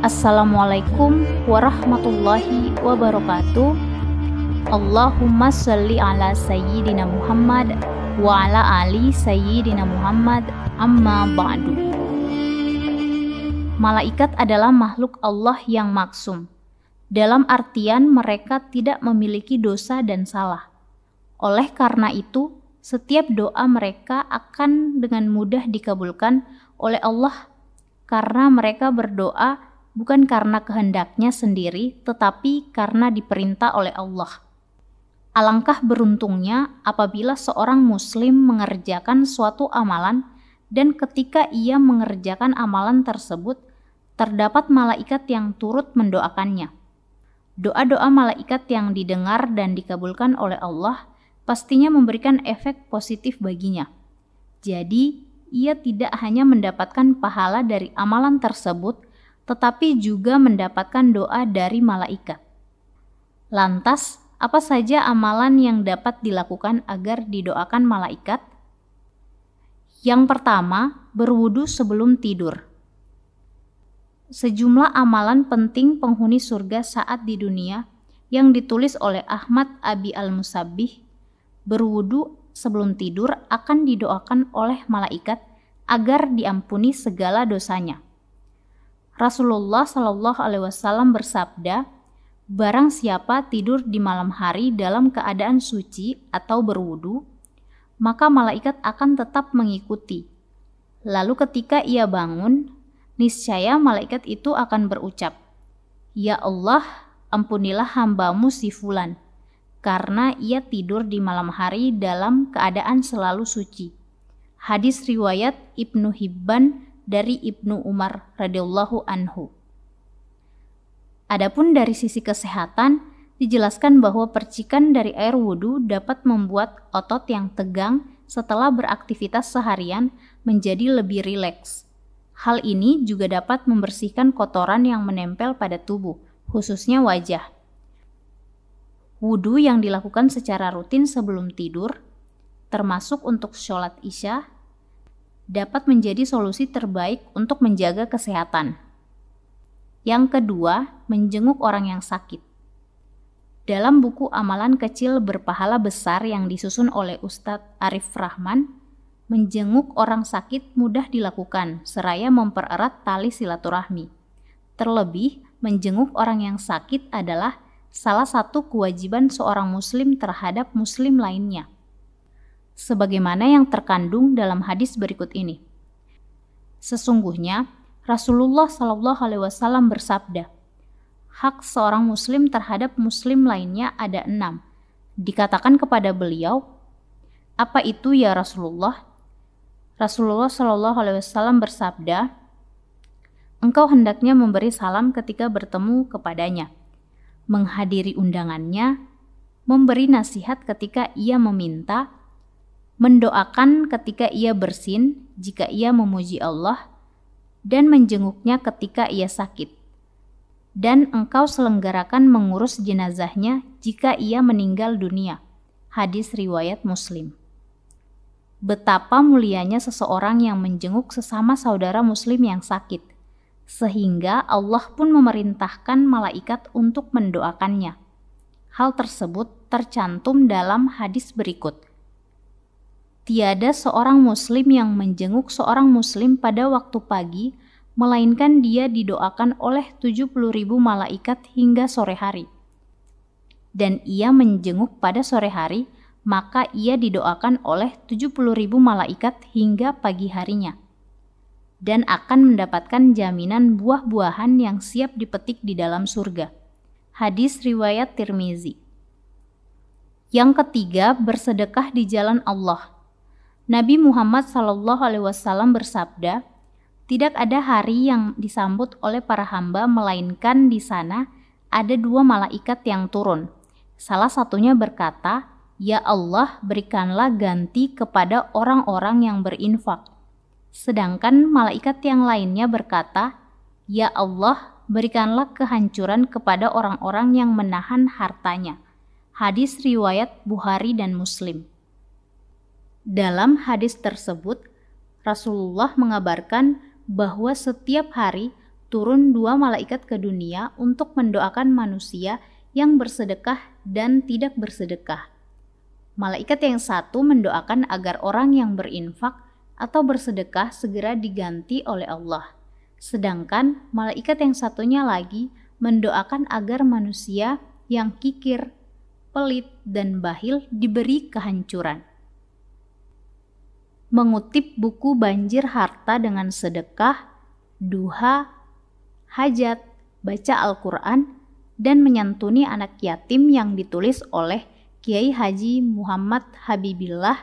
Assalamualaikum warahmatullahi wabarakatuh. Allahumma sholli ala sayyidina Muhammad wa ala ali sayyidina Muhammad, amma ba'du. Malaikat adalah makhluk Allah yang maksum, dalam artian mereka tidak memiliki dosa dan salah. Oleh karena itu, setiap doa mereka akan dengan mudah dikabulkan oleh Allah karena mereka berdoa bukan karena kehendaknya sendiri, tetapi karena diperintah oleh Allah. Alangkah beruntungnya apabila seorang muslim mengerjakan suatu amalan dan ketika ia mengerjakan amalan tersebut, terdapat malaikat yang turut mendoakannya. Doa-doa malaikat yang didengar dan dikabulkan oleh Allah pastinya memberikan efek positif baginya. Jadi, ia tidak hanya mendapatkan pahala dari amalan tersebut, tetapi juga mendapatkan doa dari malaikat. Lantas, apa saja amalan yang dapat dilakukan agar didoakan malaikat? Yang pertama, berwudu sebelum tidur. Sejumlah amalan penting penghuni surga saat di dunia yang ditulis oleh Ahmad Abi Al-Musabbih, berwudu sebelum tidur akan didoakan oleh malaikat agar diampuni segala dosanya. Rasulullah Shallallahu Alaihi Wasallam bersabda, barang siapa tidur di malam hari dalam keadaan suci atau berwudu, maka malaikat akan tetap mengikuti. Lalu ketika ia bangun, niscaya malaikat itu akan berucap, Ya Allah, ampunilah hambamu si fulan, karena ia tidur di malam hari dalam keadaan selalu suci. Hadis riwayat Ibnu Hibban dari Ibnu Umar radhiyallahu anhu. Adapun dari sisi kesehatan, dijelaskan bahwa percikan dari air wudhu dapat membuat otot yang tegang setelah beraktivitas seharian menjadi lebih rileks. Hal ini juga dapat membersihkan kotoran yang menempel pada tubuh, khususnya wajah. Wudhu yang dilakukan secara rutin sebelum tidur, termasuk untuk sholat isya, dapat menjadi solusi terbaik untuk menjaga kesehatan. Yang kedua, menjenguk orang yang sakit. Dalam buku amalan kecil berpahala besar yang disusun oleh Ustadz Arif Rahman, menjenguk orang sakit mudah dilakukan seraya mempererat tali silaturahmi. Terlebih, menjenguk orang yang sakit adalah salah satu kewajiban seorang muslim terhadap muslim lainnya. Sebagaimana yang terkandung dalam hadis berikut ini. Sesungguhnya, Rasulullah Shallallahu Alaihi Wasallam bersabda, hak seorang muslim terhadap muslim lainnya ada 6. Dikatakan kepada beliau, apa itu ya Rasulullah? Rasulullah Shallallahu Alaihi Wasallam bersabda, engkau hendaknya memberi salam ketika bertemu kepadanya, menghadiri undangannya, memberi nasihat ketika ia meminta, mendoakan ketika ia bersin jika ia memuji Allah, dan menjenguknya ketika ia sakit. Dan engkau selenggarakan mengurus jenazahnya jika ia meninggal dunia. Hadis riwayat Muslim. Betapa mulianya seseorang yang menjenguk sesama saudara muslim yang sakit, sehingga Allah pun memerintahkan malaikat untuk mendoakannya. Hal tersebut tercantum dalam hadis berikut. Tiada seorang muslim yang menjenguk seorang muslim pada waktu pagi, melainkan dia didoakan oleh 70.000 malaikat hingga sore hari. Dan ia menjenguk pada sore hari, maka ia didoakan oleh 70.000 malaikat hingga pagi harinya. Dan akan mendapatkan jaminan buah-buahan yang siap dipetik di dalam surga. Hadis riwayat Tirmizi. Yang ketiga, bersedekah di jalan Allah. Nabi Muhammad SAW bersabda, tidak ada hari yang disambut oleh para hamba melainkan di sana ada 2 malaikat yang turun. Salah satunya berkata, Ya Allah, berikanlah ganti kepada orang-orang yang berinfak. Sedangkan malaikat yang lainnya berkata, Ya Allah, berikanlah kehancuran kepada orang-orang yang menahan hartanya. Hadis riwayat Bukhari dan Muslim. Dalam hadis tersebut, Rasulullah mengabarkan bahwa setiap hari turun 2 malaikat ke dunia untuk mendoakan manusia yang bersedekah dan tidak bersedekah. Malaikat yang satu mendoakan agar orang yang berinfak atau bersedekah segera diganti oleh Allah. Sedangkan malaikat yang satunya lagi mendoakan agar manusia yang kikir, pelit, dan bahil diberi kehancuran. Mengutip buku Banjir Harta dengan Sedekah, Duha, Hajat, Baca Al-Quran, dan Menyantuni Anak Yatim yang ditulis oleh Kiai Haji Muhammad Habibillah,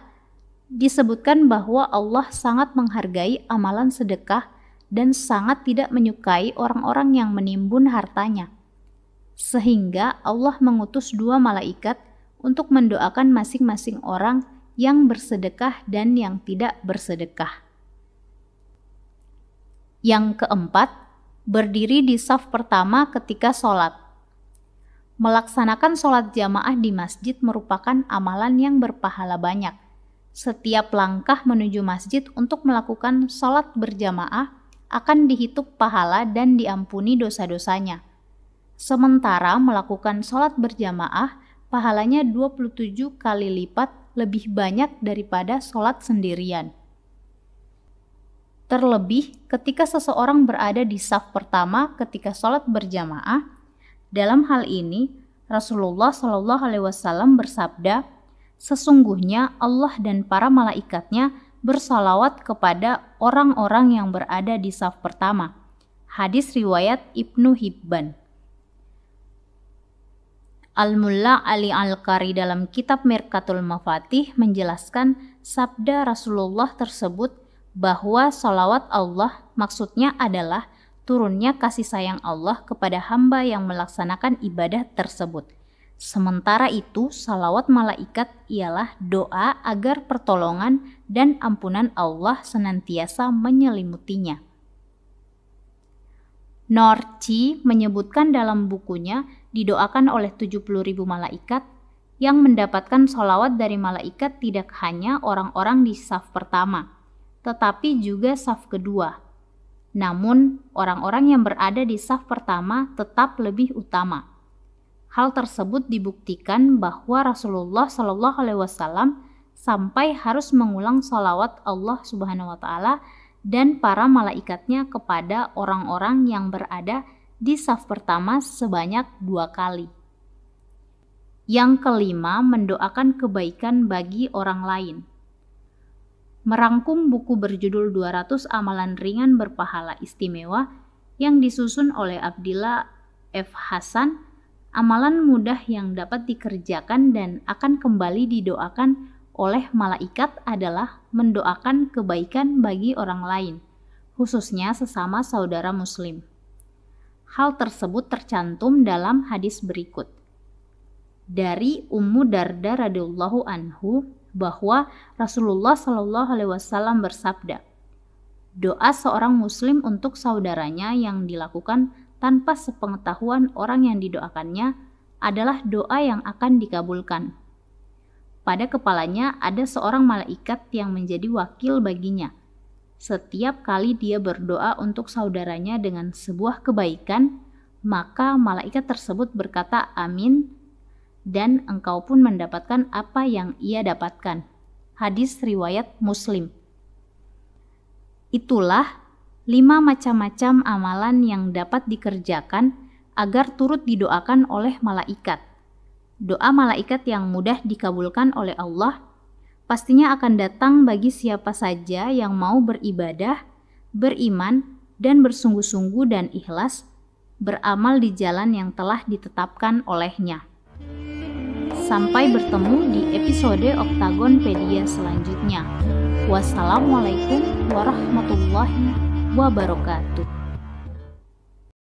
disebutkan bahwa Allah sangat menghargai amalan sedekah dan sangat tidak menyukai orang-orang yang menimbun hartanya. Sehingga Allah mengutus 2 malaikat untuk mendoakan masing-masing orang yang bersedekah dan yang tidak bersedekah. Yang keempat, berdiri di saf pertama ketika sholat. Melaksanakan sholat jamaah di masjid merupakan amalan yang berpahala banyak. Setiap langkah menuju masjid untuk melakukan sholat berjamaah akan dihitung pahala dan diampuni dosa-dosanya. Sementara melakukan sholat berjamaah, pahalanya 27 kali lipat lebih banyak daripada sholat sendirian. Terlebih ketika seseorang berada di saf pertama ketika sholat berjamaah, dalam hal ini Rasulullah SAW bersabda, "Sesungguhnya Allah dan para malaikatnya bersalawat kepada orang-orang yang berada di saf pertama." Hadis riwayat Ibnu Hibban. Al-Mulla Ali Al-Qari dalam kitab Mirqatul Mafatih menjelaskan sabda Rasulullah tersebut bahwa salawat Allah maksudnya adalah turunnya kasih sayang Allah kepada hamba yang melaksanakan ibadah tersebut. Sementara itu, salawat malaikat ialah doa agar pertolongan dan ampunan Allah senantiasa menyelimutinya. Norci menyebutkan dalam bukunya didoakan oleh 70.000 malaikat yang mendapatkan sholawat dari malaikat tidak hanya orang-orang di saf pertama, tetapi juga saf kedua. Namun, orang-orang yang berada di saf pertama tetap lebih utama. Hal tersebut dibuktikan bahwa Rasulullah SAW sampai harus mengulang sholawat Allah Subhanahu wa Ta'ala dan para malaikatnya kepada orang-orang yang berada di saf pertama sebanyak 2 kali. Yang kelima, mendoakan kebaikan bagi orang lain. Merangkum buku berjudul 200 Amalan Ringan Berpahala Istimewa yang disusun oleh Abdillah F. Hasan, amalan mudah yang dapat dikerjakan dan akan kembali didoakan oleh malaikat adalah mendoakan kebaikan bagi orang lain, khususnya sesama saudara muslim. Hal tersebut tercantum dalam hadis berikut. Dari Ummu Darda radhiyallahu anhu bahwa Rasulullah SAW bersabda, doa seorang muslim untuk saudaranya yang dilakukan tanpa sepengetahuan orang yang didoakannya adalah doa yang akan dikabulkan. Pada kepalanya ada seorang malaikat yang menjadi wakil baginya. Setiap kali dia berdoa untuk saudaranya dengan sebuah kebaikan, maka malaikat tersebut berkata amin, dan engkau pun mendapatkan apa yang ia dapatkan. Hadis riwayat Muslim. Itulah 5 macam-macam amalan yang dapat dikerjakan agar turut didoakan oleh malaikat. Doa malaikat yang mudah dikabulkan oleh Allah pastinya akan datang bagi siapa saja yang mau beribadah, beriman, dan bersungguh-sungguh dan ikhlas beramal di jalan yang telah ditetapkan olehnya. Sampai bertemu di episode Oktagonpedia selanjutnya. Wassalamualaikum warahmatullahi wabarakatuh.